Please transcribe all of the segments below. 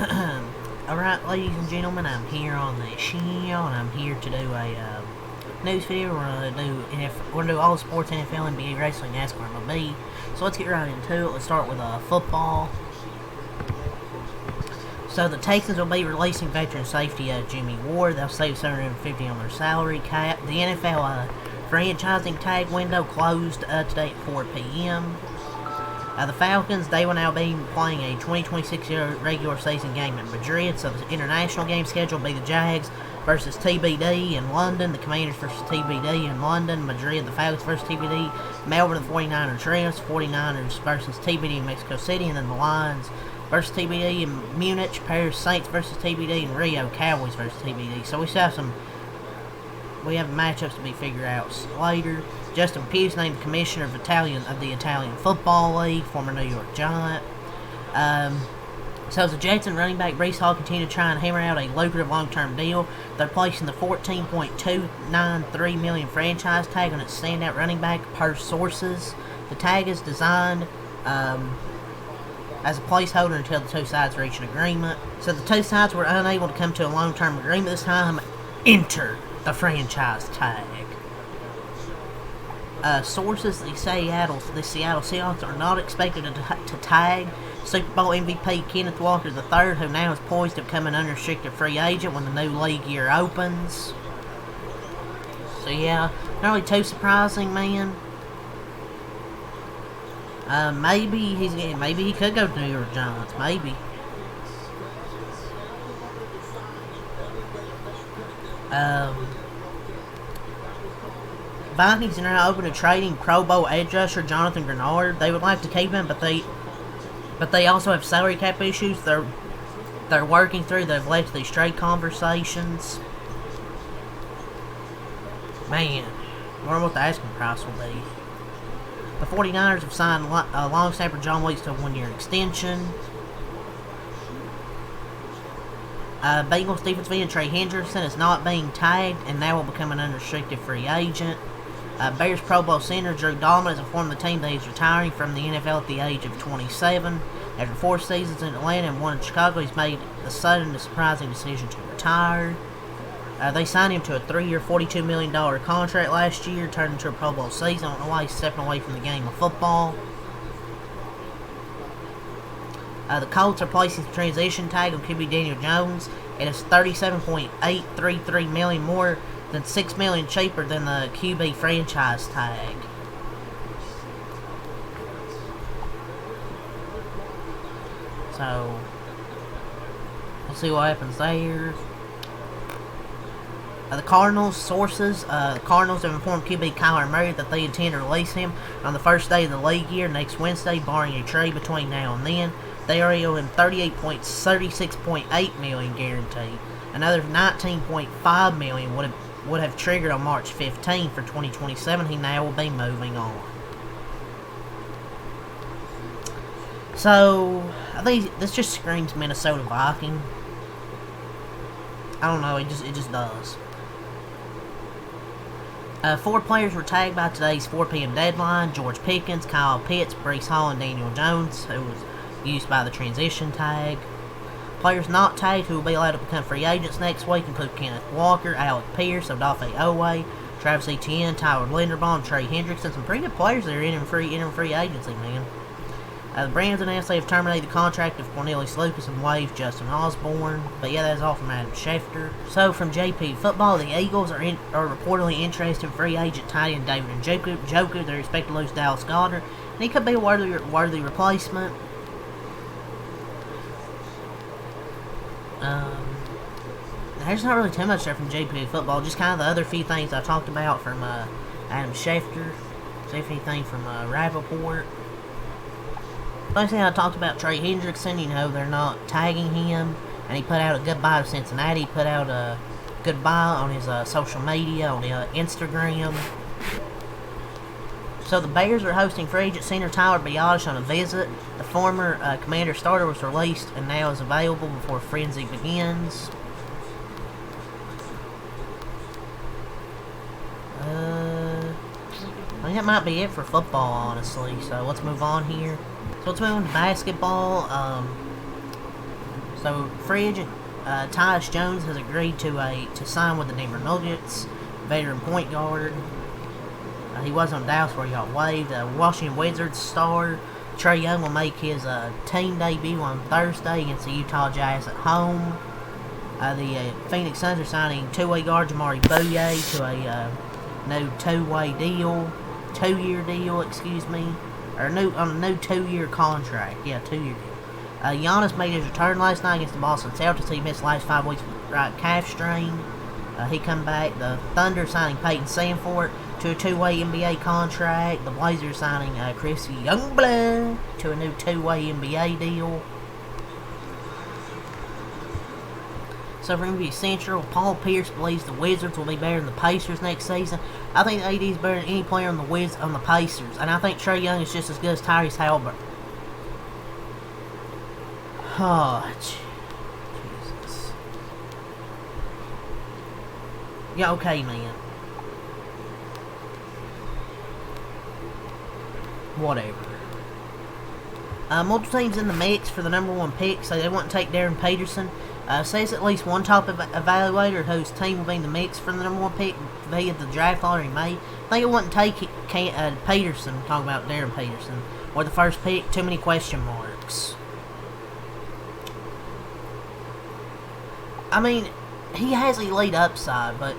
Alright, ladies and gentlemen, I'm here on the channel, and I'm here to do a news video. We're gonna do all the sports: NFL, NBA, wrestling, Nascar, MLB. So let's get right into it. Let's start with football. So the Texans will be releasing veteran safety Jimmy Ward. They'll save $750 on their salary cap. The NFL franchising tag window closed today at 4 p.m. The Falcons, they will now be playing a 2026 regular season game in Madrid. So the international game schedule will be the Jags versus TBD in London, the Commanders versus TBD in London, Madrid, the Falcons versus TBD, Melbourne, the 49ers, Rams, 49ers versus TBD in Mexico City, and then the Lions versus TBD in Munich, Paris, Saints versus TBD, and Rio, Cowboys versus TBD. So we have matchups to be figured out later. Justin Pugh named commissioner of the Italian Football League, former New York Giant. So the Jets and running back Breece Hall continue to try and hammer out a lucrative long-term deal. They're placing the $14.293 million franchise tag on its standout running back per sources. The tag is designed as a placeholder until the two sides reach an agreement. So the two sides were unable to come to a long-term agreement this time. Enter the franchise tag. Sources, the Seattle Seahawks are not expected to tag Super Bowl MVP Kenneth Walker III, who now is poised to become an unrestricted free agent when the new league year opens. So yeah, not really too surprising, man. Maybe he could go to New York Giants, maybe. Vikings are now open to trading Pro Bowl edge rusher Jonathan Grenard. They would like to keep him, but they also have salary cap issues they're working through. They've led to these trade conversations. Man, I wonder what the asking price will be. The 49ers have signed long snapper John Weeks to a 1-year extension. Bengals defensive end Trey Hendrickson is not being tagged and now will become an unrestricted free agent. Bears Pro Bowl center Drew Dalman has informed the team that he's retiring from the NFL at the age of 27. After 4 seasons in Atlanta and 1 in Chicago, he's made the sudden and surprising decision to retire. They signed him to a 3-year, $42 million contract last year, turned into a Pro Bowl season. I don't know why he's stepping away from the game of football. The Colts are placing the transition tag on QB Daniel Jones. It is $37.833 million more than $6 million cheaper than the QB franchise tag. So we'll see what happens there. The Cardinals the Cardinals have informed QB Kyler Murray that they intend to release him on the first day of the league year next Wednesday, barring a trade between now and then. They already owe him $36.8 million guaranteed. Another $19.5 million would have triggered on March 15 for 2027. He now will be moving on. So I think this just screams Minnesota Viking. I don't know. It just does. 4 players were tagged by today's 4 p.m. deadline: George Pickens, Kyle Pitts, Breece Hall, and Daniel Jones, who was used by the transition tag. Players not tagged who will be allowed to become free agents next week include Kenneth Walker, Alec Pierce, Odafe Oweh, Travis Etienne, Tyler Linderbaum, Trey Hendrickson. Some pretty good players that are entering free agency, man. The Browns announced they have terminated the contract of Cornelius Lucas and waived Justin Osborne. But yeah, that's all from Adam Schefter. So from JP Football, the Eagles are reportedly interested in free agent tight end David Njoku. They're expected to lose Dallas Goedert, and he could be a worthy replacement. There's not really too much there from JP Football. Just kind of the other few things I talked about from Adam Schefter. See if anything from Rappaport. Last thing I talked about Trey Hendrickson. You know, they're not tagging him, and he put out a goodbye to Cincinnati. He put out a goodbye on his social media, on Instagram. So the Bears are hosting free agent center Tyler Biadasz on a visit. The former Commander starter was released and now is available before frenzy begins. I think that might be it for football, honestly. So let's move on here. So let's move on to basketball. So, free agent Tyus Jones has agreed to sign with the Denver Nuggets, veteran point guard. He was on Dallas where he got waived. Washington Wizards star Trae Young will make his team debut on Thursday against the Utah Jazz at home. The Phoenix Suns are signing two-way guard Jamari Bouye to a new two-year deal, excuse me, or on a new 2-year contract. Yeah, 2-year deal. Giannis made his return last night against the Boston Celtics. He missed the last 5 weeks with right calf strain. He come back. The Thunder signing Peyton Sanford to a 2-way NBA contract. The Blazers signing Chris Youngblood to a new 2-way NBA deal. So for NBA Central, Paul Pierce believes the Wizards will be better than the Pacers next season. I think AD is better than any player on the Pacers, and I think Trae Young is just as good as Tyrese Halliburton. Oh, Jesus. Yeah, okay, man. Whatever. Multiple teams in the mix for the #1 pick, so they want to take Darren Peterson. Says at least one top evaluator whose team will be in the mix for the #1 pick via the draft lottery in May. I think it wouldn't take Peterson, talking about Darren Peterson, or the first pick. Too many question marks. I mean, he has elite upside, but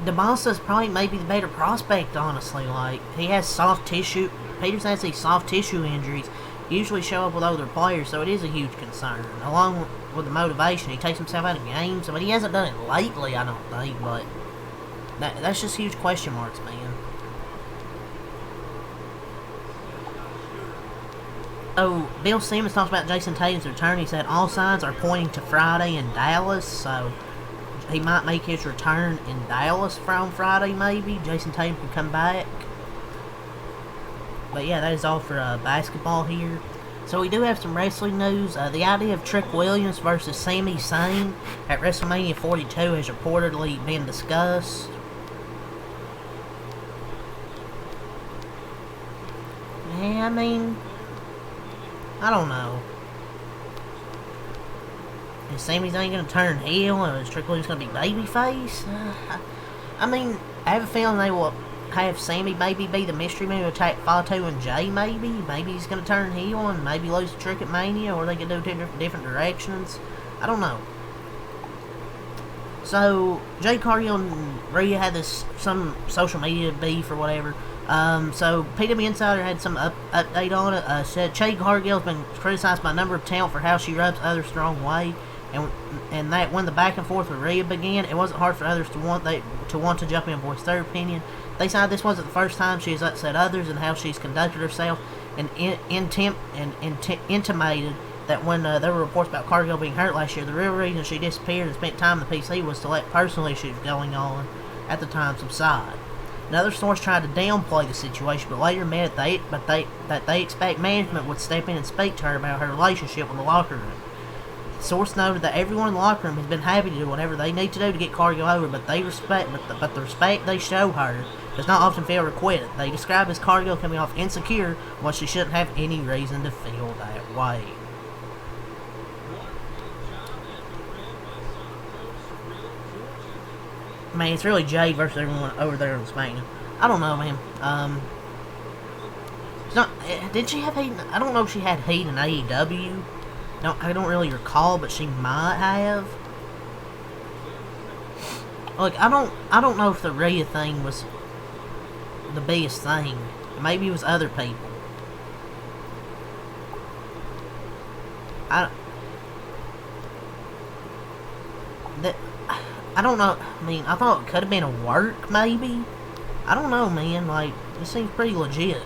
DeMonsta's probably maybe the better prospect, honestly. Like, he has soft tissue. Peterson has these soft tissue injuries. Usually show up with other players, so it is a huge concern. Along with the motivation, he takes himself out of games. I mean, he hasn't done it lately, I don't think, but that's just huge question marks, man. Oh, Bill Simmons talks about Jason Tatum's return. He said all signs are pointing to Friday in Dallas, so he might make his return in Dallas from Friday, maybe. Jason Tatum can come back. But yeah, that is all for basketball here. So we do have some wrestling news. The idea of Trick Williams versus Sami Zayn at WrestleMania 42 has reportedly been discussed. Yeah, I mean, I don't know. Is Sami Zayn going to turn heel, or is Trick Williams going to be babyface? I mean, I have a feeling they will have Sammy maybe be the mystery man to attack Fatu and Jay, maybe. Maybe he's going to turn heel and maybe lose the Trick at Mania, or they can do different directions. I don't know. So, Jay Cargill and Rhea had some social media beef or whatever. So, PW Insider had some update on it. Said Jay Cargill's been criticized by a number of talent for how she rubs others the wrong way. And that when the back and forth with Rhea began, it wasn't hard for others to want to jump in and voice their opinion. They said this wasn't the first time she has upset others and how she's conducted herself, and intimated that when there were reports about Cargill being hurt last year, the real reason she disappeared and spent time in the PC was to let personal issues going on at the time subside. Another source tried to downplay the situation, but later admitted that they expect management would step in and speak to her about her relationship with the locker room. The source noted that everyone in the locker room has been happy to do whatever they need to do to get Cargill over, but the respect they show her does not often feel requited. They describe as Cargill coming off insecure when she shouldn't have any reason to feel that way. Man, it's really Jade versus everyone over there in Spain. I don't know, man. It's not. Did she have heat? I don't know if she had heat in AEW. No, I don't really recall, but she might have. Look, I don't know if the Rhea thing was the biggest thing. Maybe it was other people. I don't know. I mean, I thought it could have been a work, maybe. I don't know, man. Like, this seems pretty legit.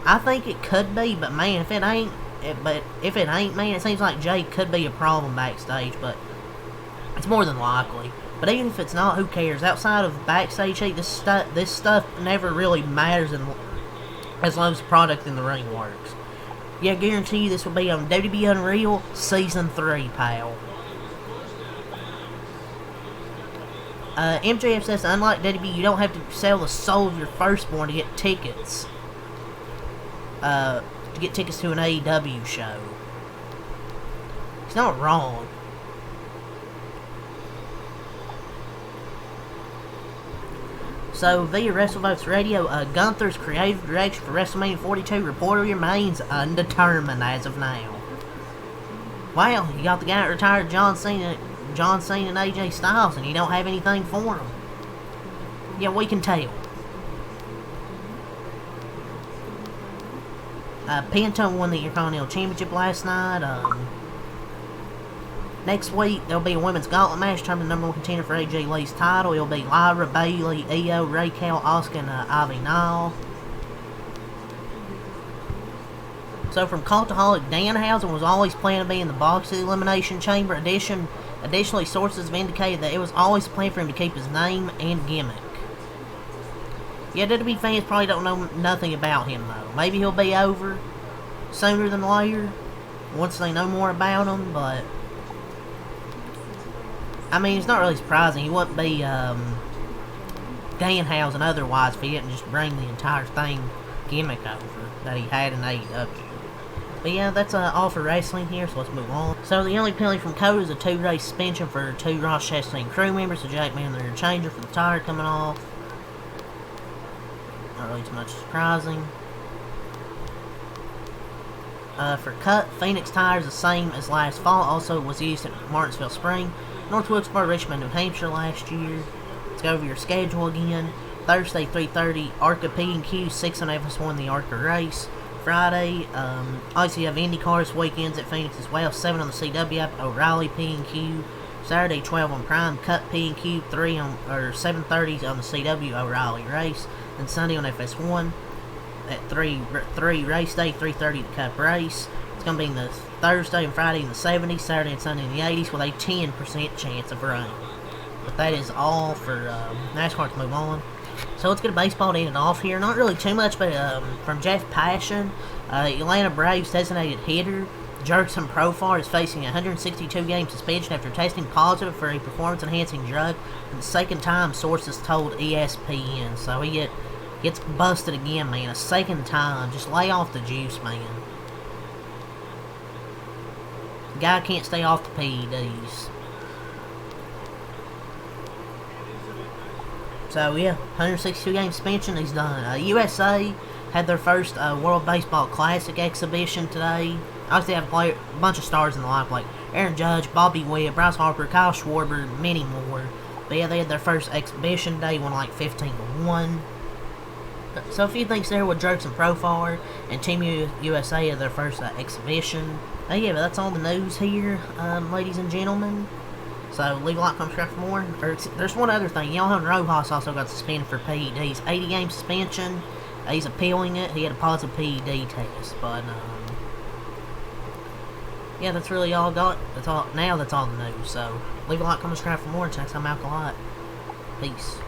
I think it could be, but man, if it ain't, man, it seems like Jay could be a problem backstage, but it's more than likely. But even if it's not, who cares? Outside of backstage heat, this stuff never really matters as long as the product in the ring works. Yeah, I guarantee you this will be on WWE Unreal Season 3, pal. MJF says, unlike WWE, you don't have to sell the soul of your firstborn to get tickets. to get tickets to an AEW show. He's not wrong. So, via WrestleVotes Radio, Gunther's creative direction for WrestleMania 42 reportedly remains undetermined as of now. Well, you got the guy that retired John Cena and AJ Styles, and you don't have anything for him. Yeah, we can tell. Penta won the Intercontinental Championship last night. Next week, there'll be a women's gauntlet match determining the number one contender for AJ Lee's title. It'll be Lyra, Bayley, Io, Raquel, Asuka, and Ivy Nile. So, from Cultaholic, Danhausen was always planning to be in the box of the Elimination Chamber. Additionally, sources have indicated that it was always planned for him to keep his name and gimmick. Yeah, WWE fans probably don't know nothing about him, though. Maybe he'll be over sooner than later, once they know more about him, but I mean, it's not really surprising. He wouldn't be Danhausen otherwise if he didn't just bring the entire thing gimmick over that he had in AEW. But yeah, that's all for wrestling here, so let's move on. So the only penalty from Cody is a 2-day suspension for 2 Ross Chastain crew members, so Jack Man, their changer for the tire coming off. Not really too much surprising. For cut, Phoenix tires the same as last fall, also was used at Martinsville Spring, North Wilkesboro, Richmond, New Hampshire last year. Let's go over your schedule again. Thursday, 3:30, ARCA P&Q, 6 and F won the ARCA race. Friday, obviously you have IndyCar weekends at Phoenix as well, 7 on the CW app, O'Reilly P&Q. Saturday, 12 on Prime, Cut P&Q, 7:30 on the CW O'Reilly race. And Sunday on FS1 at 3 race day, 3:30 the Cup race. It's going to be in the Thursday and Friday in the 70s, Saturday and Sunday in the 80s with a 10% chance of rain. But that is all for NASCAR to move on. So let's get a baseball to end it off here. Not really too much, but from Jeff Passion, Atlanta Braves designated hitter Jurickson Profar is facing a 162-game suspension after testing positive for a performance-enhancing drug for the second time, sources told ESPN. So he gets busted again, man. A second time. Just lay off the juice, man. The guy can't stay off the PEDs. So yeah, 162-game suspension, he's done. USA had their first World Baseball Classic exhibition today. Obviously, they have a bunch of stars in the lineup like Aaron Judge, Bobby Witt, Bryce Harper, Kyle Schwarber, many more. But yeah, they had their first exhibition day, won like 15-1. So a few things there with Jurickson Profar and Team USA had their first exhibition. Yeah, but that's all the news here, ladies and gentlemen. So leave a like, comment, subscribe for more. There's one other thing. Johan Rojas also got suspended for PEDs. 80-game suspension. He's appealing it. He had a positive PED test, but yeah, that's really all I got. That's all the news. So leave a like, comment, subscribe for more. Until next time, Alkalot. Peace.